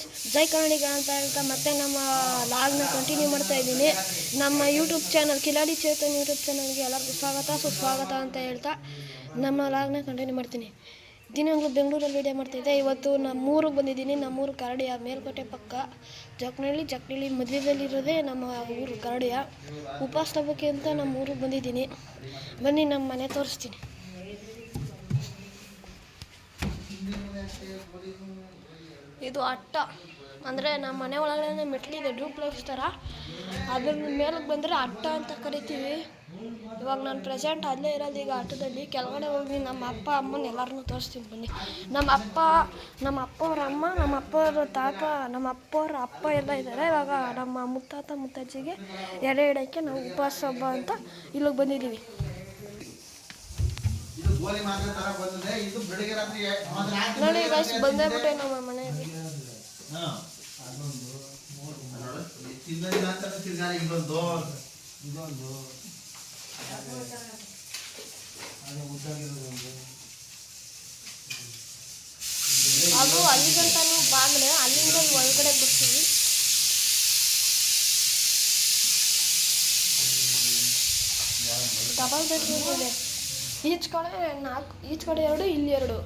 Guys, ಜೈ ಕನ್ನಡಿಗ ಅಂತ ಹೇಳ್ತಾ ಮತ್ತೆ ನಮ್ಮ ಲಾಗ್ನ ಕಂಟಿನ್ಯೂ ಮಾಡ್ತಾ ಇದ್ದೀನಿ. ನಮ್ಮ YouTube channel Kiladi Chetan YouTube ಚಾನಲ್ಗೆ ಎಲ್ಲರಿಗೂ ಸುಸ್ವಾಗತ ಅಂತ ಹೇಳ್ತಾ ನಮ್ಮ ಲಾಗ್ನ ಕಂಟಿನ್ಯೂ ಮಾಡ್ತೀನಿ. ದಿನಗಳು ಬೆಂಗಳೂರಲ್ಲಿ ವೀಡಿಯೋ ಮಾಡ್ತಾಯಿದ್ದೆ. ಇವತ್ತು ನಮ್ಮೂರಿಗೆ ಬಂದಿದ್ದೀನಿ. ನಮ್ಮೂರು ಕರಡಿಯ ಮೇಲ್ಕೋಟೆ ಪಕ್ಕ ಜಕ್ನಳ್ಳಿ ಮಧ್ಯದಲ್ಲಿರೋದೇ ನಮ್ಮ ಊರು ಕರಡಿಯ. ಉಪವಾಸ ಹಬ್ಬಕ್ಕೆ ಅಂತ ನಮ್ಮ ಊರಿಗೆ ಬಂದಿದ್ದೀನಿ. ಬನ್ನಿ ನಮ್ಮ ಮನೆ ತೋರಿಸ್ತೀನಿ. ಇದು ಅಟ್ಟ ಅಂದರೆ ನಮ್ಮ ಮನೆ ಒಳಗಡೆ ಮೆಟ್ಲಿದೆ, ಡೂಪ್ಲೆಕ್ಸ್ ಥರ. ಅದ್ರ ಮೇಲೆ ಬಂದರೆ ಅಟ್ಟ ಅಂತ ಕರಿತೀವಿ. ಇವಾಗ ನಾನು ಪ್ರೆಸೆಂಟ್ ಅಲ್ಲೇ ಇರೋದು ಈಗ ಅಟ್ಟದಲ್ಲಿ. ಕೆಳಗಡೆ ಹೋಗಿ ನಮ್ಮ ಅಪ್ಪ ಅಮ್ಮನ ಎಲ್ಲರನ್ನೂ ತೋರಿಸ್ತೀನಿ ಬನ್ನಿ. ನಮ್ಮ ಅಪ್ಪ ಅವ್ರ ಅಮ್ಮ, ನಮ್ಮ ಅಪ್ಪ ಅವ್ರ ತಾತ, ನಮ್ಮ ಅಪ್ಪ ಅವ್ರ ಅಪ್ಪ ಎಲ್ಲ ಇದ್ದಾರೆ. ಇವಾಗ ನಮ್ಮ ಮುತ್ತಾತ ಮುತ್ತಜ್ಜಿಗೆ ಎಡೆ ಇಡೋಕ್ಕೆ ನಾವು ಉಪವಾಸ ಹಬ್ಬ ಅಂತ ಇಲ್ಲಿಗೆ ಬಂದಿದ್ದೀವಿ. ನೋಡಿ ಗೈಸ್, ಬಂದೇ ಬಿಟ್ಟೆ ನಮ್ಮ ಮನೆಗೆ. ಅದು ಅಲ್ಲಿಗಂತಾನು ಬಾಗಿಲು, ಅಲ್ಲಿಂದ ಒಳಗಡೆ ಬರ್ತೀವಿ. ಡಬಲ್ ಬೆಡ್ರೂಮ್ ಇದೆ. ಈಚ್ ಕಡೆ 4, ಈಚ್ ಕಡೆ 2, ಇಲ್ಲಿ 2.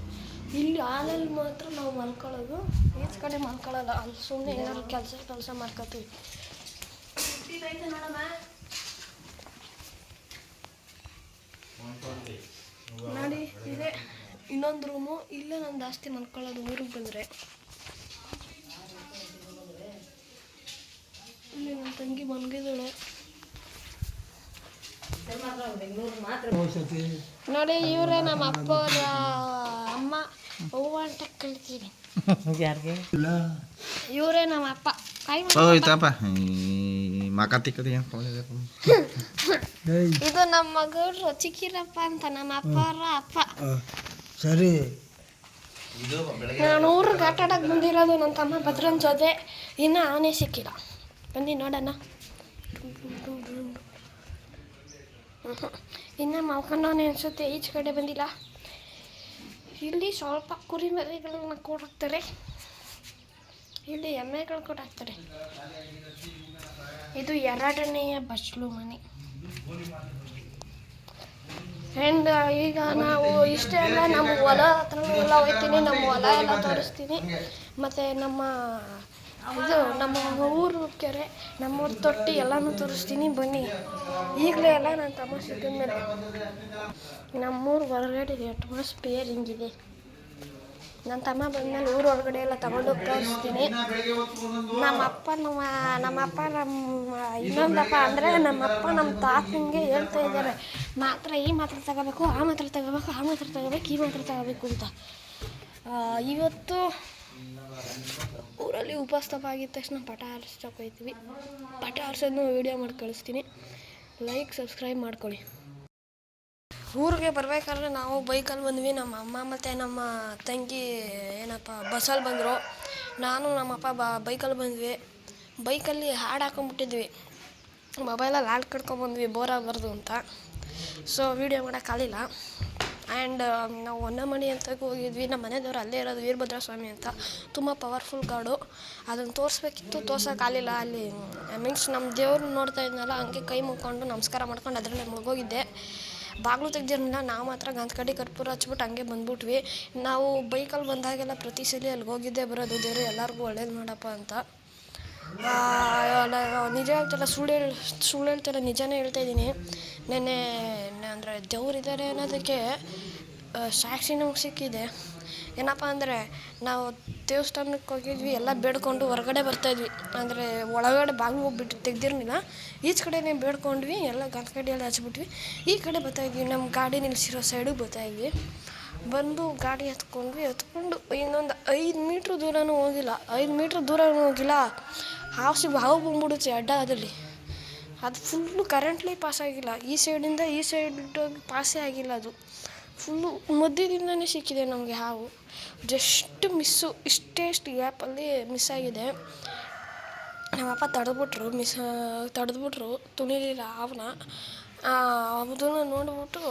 ಇಲ್ಲಿ ಹಾಲಲ್ಲಿ ಮಾತ್ರ ನಾವು ಮಲ್ಕೊಳ್ಳೋದು, ಈಚ್ ಕಡೆ ಮಲ್ಕೊಳ್ಳೋಲ್ಲ. ಅಲ್ಲಿ ಸುಮ್ಮನೆ ಏನಾದ್ರು ಕೆಲಸ ಮಾಡ್ಕೊತೀವಿ. ನೋಡಿ, ಇದೆ ಇನ್ನೊಂದು ರೂಮು. ಇಲ್ಲೇ ನಾನು ಜಾಸ್ತಿ ಮಲ್ಕೊಳ್ಳೋದು ಊರಿಗೆ ಬಂದರೆ. ಇಲ್ಲಿ ನನ್ನ ತಂಗಿ ಮನ್ಗಿದ್ದಾಳೆ. ನೋಡಿ, ಇವರೇ ನಮ್ಮ ಅಪ್ಪ ಅವರ ಅಮ್ಮ, ಅವ್ವ ಅಂತ ಕಳಿತೀವಿ. ಇವರೇ ನಮ್ಮ ಅಪ್ಪ. ಇದು ನಮ್ಮ ಮಗಳು ಚಿಕ್ಕಿರಪ್ಪ ಅಂತ ನಮ್ಮ ಅಪ್ಪ ಅವರ ಅಪ್ಪ. ಸರಿ, ನಾನು ಊರಿಗೆ ಆಟ ಆಡಕ್ಕೆ ಬಂದಿರೋದು ನನ್ನ ತಮ್ಮ ಭದ್ರನ್ ಜೊತೆ. ಇನ್ನೂ ಆನೆ ಸಿಕ್ಕಿಲ್ಲ. ಬನ್ನಿ ನೋಡೋಣ. ಇನ್ನು ಮಲ್ಕೊಂಡವನೇ ಅನಿಸುತ್ತೆ. ಈಚೆ ಕಡೆ ಬಂದಿಲ್ಲ. ಇಲ್ಲಿ ಸ್ವಲ್ಪ ಕುರಿ ಮರಿಗಳನ್ನ ಕೊಡಾಕ್ತಾರೆ. ಇಲ್ಲಿ ಎಮ್ಮೆಗಳು ಕೊಡಾಕ್ತಾರೆ. ಇದು 2ನೇಯ ಬಚ್ಚಲು ಮನೆ. ಆ್ಯಂಡ್ ಈಗ ನಾವು ಇಷ್ಟೇ ಅಲ್ಲ, ನಮ್ಮ ಹೊಲ ಹತ್ರ ಎಲ್ಲ ಹೋಗ್ತೀನಿ. ನಮ್ಮ ಹೊಲ ಎಲ್ಲ ತೋರಿಸ್ತೀನಿ. ಮತ್ತು ನಮ್ಮ ಊರು ಕೆರೆ, ನಮ್ಮೂರು ತೊಟ್ಟಿ ಎಲ್ಲನೂ ತೋರಿಸ್ತೀನಿ ಬನ್ನಿ. ಈಗಲೇ ಎಲ್ಲ ನನ್ನ ತಮ್ಮ ಸಿಕ್ಕಿದ ಮೇಲೆ ನಮ್ಮೂರು ಹೊರಗಡೆ ಅಟ್ಮಾಸ್ಫಿಯರ್ ಹಿಂಗಿದೆ. ನನ್ನ ತಮ್ಮ ಬಂದಮೇಲೆ ಊರು ಹೊರಗಡೆ ಎಲ್ಲ ತಗೊಂಡೋಗಿ ತೋರಿಸ್ತೀನಿ. ನಮ್ಮಪ್ಪ ಇನ್ನೊಂದಪ್ಪ ಅಂದರೆ ನಮ್ಮಪ್ಪ ನಮ್ಮ ತಾತನಿಗೆ ಹೇಳ್ತಾ ಇದ್ದಾರೆ, ಈ ಮಾತ್ರೆ ತಗೋಬೇಕು, ಆ ಮಾತ್ರೆ ತಗೋಬೇಕು, ಈ ಮಾತ್ರೆ ತಗೋಬೇಕು ಅಂತ. ಇವತ್ತು ಊರಲ್ಲಿ ಉಪವಾಸ ಆಗಿದ ತಕ್ಷಣ ಪಟ ಹಾರಿಸೋಕೆ ಹೋಗ್ತೀವಿ. ಪಟ ಹಾರಿಸೋದನ್ನು ವೀಡಿಯೋ ಮಾಡಿ ಕಳಿಸ್ತೀನಿ. ಲೈಕ್, ಸಬ್ಸ್ಕ್ರೈಬ್ ಮಾಡ್ಕೊಳ್ಳಿ. ಊರಿಗೆ ಬರಬೇಕಾದ್ರೆ ನಾವು ಬೈಕಲ್ಲಿ ಬಂದ್ವಿ. ನಮ್ಮ ಅಮ್ಮ ಮತ್ತು ನಮ್ಮ ತಂಗಿ ಬಸ್ಸಲ್ಲಿ ಬಂದರು. ನಾನು ನಮ್ಮಪ್ಪ ಬೈಕಲ್ಲಿ ಬಂದ್ವಿ. ಬೈಕಲ್ಲಿ ಹಾಡು ಹಾಕೊಂಡ್ಬಿಟ್ಟಿದ್ವಿ. ಮೊಬೈಲಲ್ಲಿ ಹಾಡು ಕಟ್ಕೊಂಡ್ಬಂದ್ವಿ, ಬೋರ್ ಆಗಬಾರ್ದು ಅಂತ. ಸೊ ವೀಡಿಯೋ ಮಾಡೋಕ್ಕಾಗಲಿಲ್ಲ. ಆ್ಯಂಡ್ ನಾವು ಹೊನ್ನಮಣಿ ಅಂತ ಹೋಗಿದ್ವಿ. ನಮ್ಮ ಮನೆಯವ್ರು ಅಲ್ಲೇ ಇರೋದು, ವೀರಭದ್ರ ಸ್ವಾಮಿ ಅಂತ. ತುಂಬ ಪವರ್ಫುಲ್ ಗಾಡು. ಅದನ್ನು ತೋರಿಸ್ಬೇಕಿತ್ತು, ತೋರ್ಸೋಕ್ಕಾಗಲಿಲ್ಲ. ಅಲ್ಲಿ ಮೀನ್ಸ್ ನಮ್ಮ ದೇವ್ರು ನೋಡ್ತಾ ಇದ್ನಲ್ಲ, ಹಂಗೆ ಕೈ ಮುಕ್ಕೊಂಡು ನಮಸ್ಕಾರ ಮಾಡ್ಕೊಂಡು ಅದರಲ್ಲೇ ಮುಳುಗೋಗಿದ್ದೆ. ಬಾಗಿಲು ತೆಗ್ದಿರಲಿಲ್ಲ. ನಾವು ಮಾತ್ರ ಗಂಧಕಡ್ಡಿ ಕರ್ಪೂರ ಹಚ್ಬಿಟ್ಟು ಹಂಗೆ ಬಂದ್ಬಿಟ್ವಿ. ನಾವು ಬೈಕಲ್ಲಿ ಬಂದಾಗೆಲ್ಲ ಪ್ರತಿ ಸಲ ಅಲ್ಲಿಗೆ ಹೋಗಿದ್ದೇ ಬರೋದು. ದೇವರು ಎಲ್ಲರಿಗೂ ಒಳ್ಳೇದು ಮಾಡಪ್ಪ ಅಂತ. ನಿಜ ಹೇಳ್ತಿಲ್ಲ, ಸುಳ್ಳು ಹೇಳ್ತಿಲ್ಲ, ನಿಜನೇ ಹೇಳ್ತಾಯಿದ್ದೀನಿ. ನೆನ್ನೆ ಅಂದರೆ ದೇವರಿದ್ದಾರೆ ಅನ್ನೋದಕ್ಕೆ ಸಾಕ್ಷಿ ನಮ್ಗೆ ಸಿಕ್ಕಿದೆ. ಏನಪ್ಪ ಅಂದರೆ, ನಾವು ದೇವಸ್ಥಾನಕ್ಕೆ ಹೋಗಿದ್ವಿ, ಎಲ್ಲ ಬೇಡ್ಕೊಂಡು ಹೊರಗಡೆ ಬರ್ತಾಯಿದ್ವಿ. ಅಂದರೆ ಒಳಗಡೆ ಬಾಗಿಲು ಹೋಗ್ಬಿಟ್ಟು ತೆಗ್ದಿರಲಿಲ್ಲ. ಈಚೆ ಕಡೆನೇ ಬೇಡ್ಕೊಂಡ್ವಿ, ಎಲ್ಲ ಗಂಧಕಡ್ಡಿ ಎಲ್ಲ ಹಚ್ಬಿಟ್ವಿ. ಈ ಕಡೆ ಬರ್ತಾಯಿದ್ವಿ, ನಮ್ಮ ಗಾಡಿ ನಿಲ್ಲಿಸಿರೋ ಸೈಡಿಗೆ ಬರ್ತಾಯಿದ್ವಿ. ಬಂದು ಗಾಡಿ ಹತ್ಕೊಂಡು ಇನ್ನೊಂದು 5 ಮೀಟ್ರ್ ದೂರನೂ ಹೋಗಿಲ್ಲ. 5 ಮೀಟ್ರ್ ದೂರನೂ ಹೋಗಿಲ್ಲ. ಹಾವು ಬಂದ್ಬಿಡುತ್ತೆ ಅಡ್ಡದಲ್ಲಿ. ಅದು ಫುಲ್ಲು ಕರೆಂಟ್ಲಿ ಪಾಸ್ ಆಗಿಲ್ಲ. ಈ ಸೈಡಿಂದ ಈ ಸೈಡ್ ಪಾಸೇ ಆಗಿಲ್ಲ. ಅದು ಫುಲ್ಲು ಮಧ್ಯದಿಂದನೇ ಸಿಕ್ಕಿದೆ ನಮಗೆ ಹಾವು. ಜಸ್ಟ್ ಮಿಸ್ಸು, ಇಷ್ಟು ಗ್ಯಾಪಲ್ಲಿ ಮಿಸ್ ಆಗಿದೆ. ನಮ್ಮಪ್ಪ ತಡೆದ್ಬಿಟ್ರು, ತುಳಿಲಿಲ್ಲ ಹಾವನ್ನ. ಅದನ್ನು ನೋಡ್ಬಿಟ್ಟು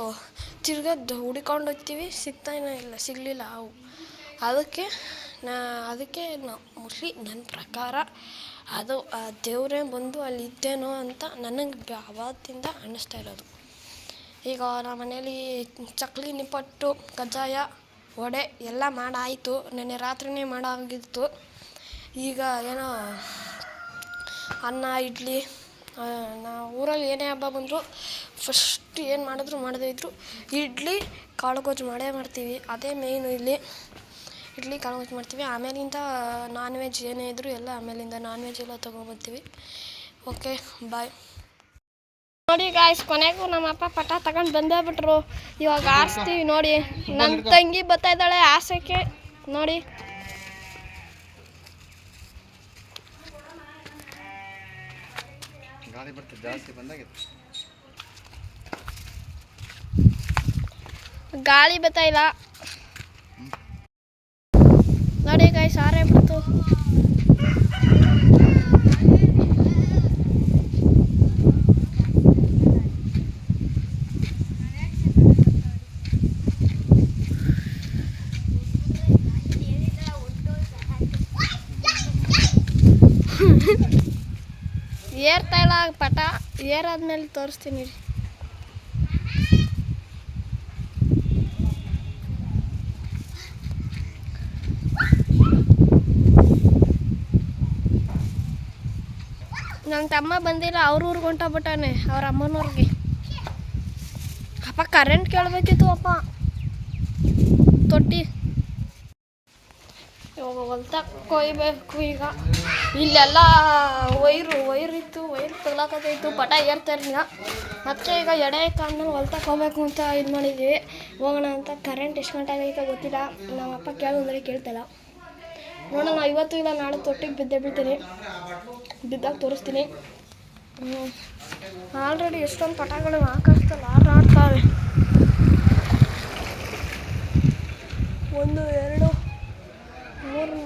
ತಿರ್ಗಾ ಹುಡಿಕೊಂಡು ಹೋಗ್ತೀವಿ, ಸಿಗ್ಲಿಲ್ಲ ಹಾವು. ಅದಕ್ಕೆ ಅದಕ್ಕೆ ಮೋಸ್ಟ್ಲಿ ನನ್ನ ಪ್ರಕಾರ ಅದು ದೇವರೇ ಬಂದು ಅಲ್ಲಿ ಇದ್ದೇನೋ ಅಂತ ನನಗೆ ಆವತ್ತಿಂದ ಅನ್ನಿಸ್ತಾ ಇರೋದು. ಈಗ ನಮ್ಮ ಮನೇಲಿ ಚಕ್ಕಲಿ ನಿಪ್ಪಟ್ಟು ಕಜ್ಜಾಯ ವಡೆ ಎಲ್ಲ ಮಾಡಾಯಿತು. ನೆನ್ನೆ ರಾತ್ರಿನೇ ಮಾಡಾಗಿತ್ತು. ಈಗ ಏನೋ ಅನ್ನ ಇಡ್ಲಿ ಊರಲ್ಲಿ ಏನೇ ಹಬ್ಬ ಬಂದರೂ ಫಸ್ಟ್ ಏನು ಮಾಡದೇ ಇದ್ದರು ಇಡ್ಲಿ ಕಾಳು ಗೊಜ್ಜು ಮಾಡೇ ಮಾಡ್ತೀವಿ. ಅದೇ ಮೇಯ್ನು ಇಲ್ಲಿ ಇಡ್ಲಿ ಕಾಳು ಗೊಜ್ಜು ಮಾಡ್ತೀವಿ. ಆಮೇಲಿಂದ ನಾನ್ ವೆಜ್ ಏನೇ ಇದ್ದರೂ ಎಲ್ಲ ಆಮೇಲಿಂದ ನಾನ್ ವೆಜ್ ಎಲ್ಲ ತೊಗೊಂಬರ್ತೀವಿ. Okay bye. ನೋಡಿ ಗಾಯ್ಸ್, ಕೊನೆಗೂ ನಮ್ಮ ಅಪ್ಪ ಪಟ ತಗೊಂಡು ಬಂದೇ ಬಿಟ್ರು. ಇವಾಗ ಆರಿಸ್ತೀವಿ ನೋಡಿ. ನನ್ನ ತಂಗಿ ಬರ್ತಾ ಇದ್ದಾಳೆ ಆಸೆಗೆ ನೋಡಿ. ಗಾಳಿ ಬರ್ತಾ ಇಲ್ಲ ನೋಡಿ ಗಾಯ್ಸ್, ಆರೇ ಬಿಡ್ತು. ಏರ್ತಾ ಇಲ್ಲ ಪಟ, ಏರಾದ್ಮೇಲೆ ತೋರಿಸ್ತೀನಿ ರೀ. ನನ್ನ ತಮ್ಮ ಬಂದಿಲ್ಲ, ಅವ್ರ ಊರಿಗೆ ಹೊಂಟೋಗ್ಬಿಟ್ಟಾನೆ, ಅವ್ರ ಅಮ್ಮನವ್ರಿಗೆ. ಅಪ್ಪ ಕರೆಂಟ್ ಕೇಳಬೇಕಿತ್ತು ಅಪ್ಪ, ತೊಟ್ಟಿ ಇವಾಗ ಹೊಲ್ತ ಕೊಯ್ಬೇಕು. ಈಗ ಇಲ್ಲೆಲ್ಲ ವೈರಿತ್ತು, ವೈರ್ ತಗ್ಲಾಕತ್ತೈತು, ಪಟ ಏರ್ತಾ ಇರಲಿಲ್ಲ. ಮತ್ತೆ ಈಗ ಎಡೆ ಕಾಲದಲ್ಲಿ ಹೊಲ್ತಕ್ಕೆ ಹೋಗ್ಬೇಕು ಅಂತ ಇದು ಮಾಡಿದ್ವಿ. ಹೋಗೋಣ ಅಂತ. ಕರೆಂಟ್ ಎಷ್ಟು ಗಂಟೆ ಆಗೈತೆ ಗೊತ್ತಿಲ್ಲ. ನಮ್ಮಪ್ಪ ಕೇಳಿದ್ರೆ ಕೇಳ್ತಿಲ್ಲ. ನೋಡೋಣ, ಇವತ್ತು ಇಲ್ಲ ನಾಳೆ ತೊಟ್ಟಿಗೆ ಬಿದ್ದೇ ಬೀಳ್ತೀನಿ. ಬಿದ್ದಾಗ ತೋರಿಸ್ತೀನಿ. ಆಲ್ರೆಡಿ ಎಷ್ಟೊಂದು ಪಟಗಳು ಆಕಾಶದಲ್ಲಿ ಹಾರಾಡ್ತಾವೆ. 1 2 3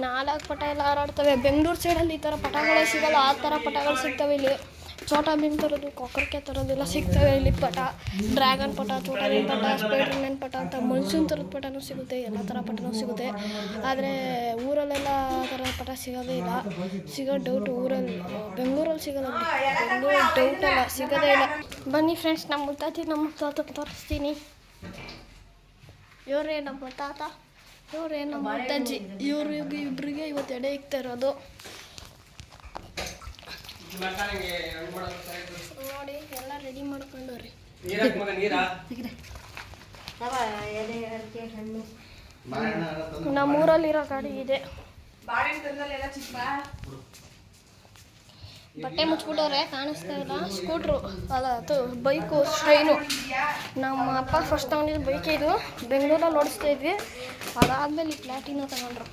4 ಪಟ ಎಲ್ಲ ಹಾರಾಡ್ತವೆ. ಬೆಂಗಳೂರು ಸೈಡಲ್ಲಿ ಈ ಥರ ಪಟಗಳೇ ಸಿಗಲ್ಲ. ಆ ಥರ ಪಟಗಳು ಸಿಗ್ತವೆ ಇಲ್ಲಿ. ಚೋಟಾ ಭೀಮ್ ಥರದ್ದು, ಕೊಕ್ಕರ್ಕೆ ಥರದ್ದೆಲ್ಲ ಸಿಗ್ತವೆ ಇಲ್ಲಿ ಪಟ. ಡ್ರ್ಯಾಗನ್ ಪಟ, ಚೋಟಾ ಭೀಮ್ ಪಟ, ಸ್ಪೈಡರ್ ಮ್ಯಾನ್ ಪಟ ಅಂತ ಮನ್ಸೂನ್ ಥರದ ಪಟನೂ ಸಿಗುತ್ತೆ. ಎಲ್ಲ ಥರ ಪಟನೂ ಸಿಗುತ್ತೆ. ಆದರೆ ಊರಲ್ಲೆಲ್ಲ ಆ ಥರ ಪಟ ಸಿಗೋದೇ ಇಲ್ಲ. ಸಿಗೋ ಡೌಟ್ ಊರಲ್ಲಿ, ಬೆಂಗಳೂರಲ್ಲಿ ಸಿಗೋಲ್ಲ. ಬೆಂಗಳೂರು ಡೌಟ್ ಅಲ್ಲ, ಸಿಗೋದೇ ಇಲ್ಲ. ಬನ್ನಿ ಫ್ರೆಂಡ್ಸ್, ನಮ್ಮ ಮುತ್ತಾತ ತೋರಿಸ್ತೀನಿ. ಇವರೇ ನಮ್ಮ ತಾತ, ಇವರೇ ನಮ್ಮ ಮುತ್ತಜ್ಜಿ. ಇಬ್ಬರಿಗೆ ಇವತ್ತು ಎಡೆ ಇಕ್ತಾ ಇರೋದು ನೋಡಿ. ಎಲ್ಲ ರೆಡಿ ಮಾಡ್ಕೊಂಡವ್ರಿ. ನಮ್ಮೂರಲ್ಲಿರೋ ಗಾಡಿ ಇದೆ. ಬಟ್ಟೆ ಮುಚ್ಬಿಟ್ಟವ್ರೆ, ಕಾಣಿಸ್ತಾ ಇಲ್ಲ. ಸ್ಕೂಟ್ರು ಅಲ್ಲ, ಅದು ಬೈಕು ಟ್ರೈನು. ನಮ್ಮ ಅಪ್ಪ ಫಸ್ಟ್ ತಗೊಂಡಿದ್ದು ಬೈಕ್. ಇದು ಬೆಂಗಳೂರಲ್ಲಿ ಓಡಿಸ್ತಾ ಇದ್ವಿ. ಅದಾದಮೇಲೆ ಈ ಪ್ಲಾಟಿನ ತಗೊಂಡ್ರು.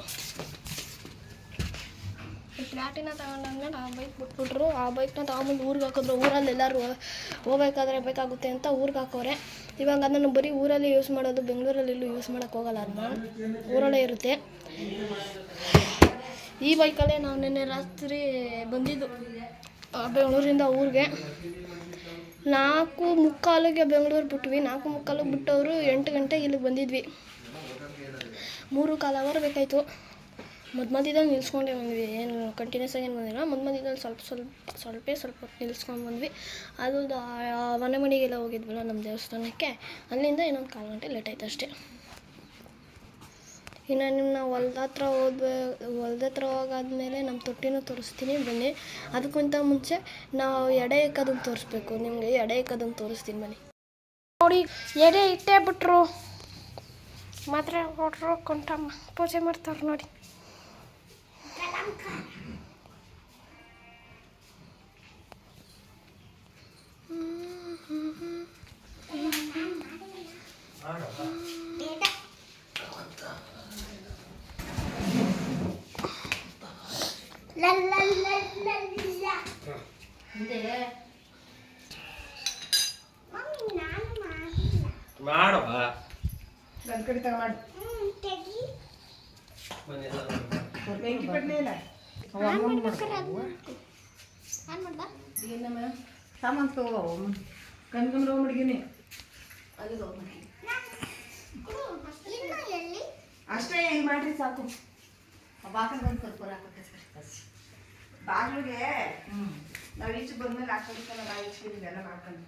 ಈ ಪ್ಲಾಟಿನ ತಗೊಂಡಾದ್ಮೇಲೆ ಆ ಬೈಕ್ ಬಿಟ್ಬಿಟ್ರು. ಆ ಬೈಕ್ನ ತಗೊಂಬಂದು ಊರಿಗೆ ಹಾಕಿದ್ರು. ಊರಲ್ಲಿ ಎಲ್ಲರೂ ಹೋಗ್ಬೇಕಾದ್ರೆ ಬೇಕಾಗುತ್ತೆ ಅಂತ ಊರಿಗೆ ಹಾಕೋರೆ. ಇವಾಗ ಅದನ್ನು ಬರೀ ಊರಲ್ಲಿ ಯೂಸ್ ಮಾಡೋದು, ಬೆಂಗಳೂರಲ್ಲಿ ಎಲ್ಲೂ ಯೂಸ್ ಮಾಡೋಕ್ಕೆ ಹೋಗಲ್ಲ. ಅದನ್ನ ಊರಲ್ಲೇ ಇರುತ್ತೆ. ಈ ಬೈಕಲ್ಲೇ ನಾವು ನಿನ್ನೆ ರಾತ್ರಿ ಬಂದಿದ್ದು ಬೆಂಗಳೂರಿಂದ ಊರಿಗೆ. 4:45ಗೆ ಬೆಂಗಳೂರು ಬಿಟ್ವಿ. 4:45 ಬಿಟ್ಟವರು 8 ಗಂಟೆಗೆ ಇಲ್ಲಿಗೆ ಬಂದಿದ್ವಿ. 3 ಅವರ್ ಬೇಕಾಯಿತು. ಮಧ್ಯದಲ್ಲಿ ನಿಲ್ಸ್ಕೊಂಡೇ ಬಂದ್ವಿ. ಏನು ಕಂಟಿನ್ಯೂಸ್ ಆಗಿ ಏನು ಬಂದಿಲ್ಲ. ಮಧ್ಯದಲ್ಲಿ ಸ್ವಲ್ಪ ಹೊತ್ತು ನಿಲ್ಸ್ಕೊಂಡು ಬಂದ್ವಿ. ಅದು ಮನೆಮಡಿಗೆಲ್ಲ ಹೋಗಿದ್ವಲ್ಲ ನಮ್ಮ ದೇವಸ್ಥಾನಕ್ಕೆ, ಅಲ್ಲಿಂದ ಇನ್ನೊಂದು 1/4 ಗಂಟೆ ಲೇಟ್ ಆಯ್ತು ಅಷ್ಟೇ. ಇನ್ನು ನಿಮ್ಮ ಹೊಲ್ದ ಹತ್ರ ಹೋಗಾದ್ಮೇಲೆ ನಮ್ಮ ತೊಟ್ಟಿನೂ ತೋರಿಸ್ತೀನಿ ಬನ್ನಿ. ಅದಕ್ಕಿಂತ ಮುಂಚೆ ನಾವು ಎಡೆ ಇಕ್ಕೋದನ್ನು ತೋರಿಸ್ಬೇಕು. ನಿಮಗೆ ಎಡೆ ಇಕ್ಕೋದನ್ನು ತೋರಿಸ್ತೀನಿ ಬನ್ನಿ. ನೋಡಿ, ಎಡೆ ಇಟ್ಟೇ ಬಿಟ್ರು. ಮಾತ್ರೆ ಕೊಟ್ಟರು, ಕೊಂಟಮ್ಮ ಪೂಜೆ ಮಾಡ್ತಾರೆ ನೋಡಿ. ಅಷ್ಟೇ ಇಲ್ಲಿ ಮಾಡ್ರಿ ಸಾಕು. ಬಾಕಲ್ ಬಂದು ಕರ್ಪೂರ ಹಾಕೋಕೆ ಸರ್. ಬಾಗಿಲಿಗೆ ನಾವು ಈಚೆ ಬಂದ್ಮೇಲೆ ಹಾಕೋದಕ್ಕೆಲ್ಲ ನಾವು ಈಚೆ ಇದೆಲ್ಲ ಮಾಡ್ಕೊಂಡು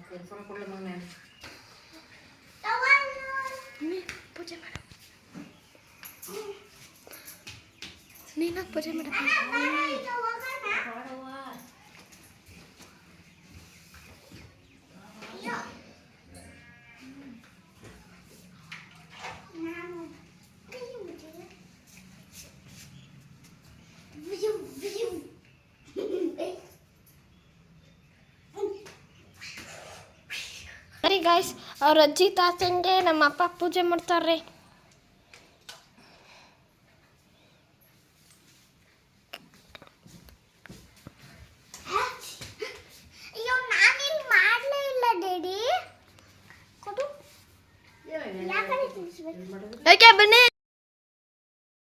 ಕರ್ಪೂರ ಕೊಡಲ ಮನೆ ಪೂಜೆ ಮಾಡ ನೀನಾಗ ಪೂಜೆ ಮಾಡ ಸರಿ ಗಾಯ್ಸ್, ಅವ್ರ ಅಜ್ಜಿ ತಾತಂಗೆ ನಮ್ಮ ಅಪ್ಪ ಪೂಜೆ ಮಾಡ್ತಾರ್ರಿ. ಯಾಕೆ ಬನ್ನಿ.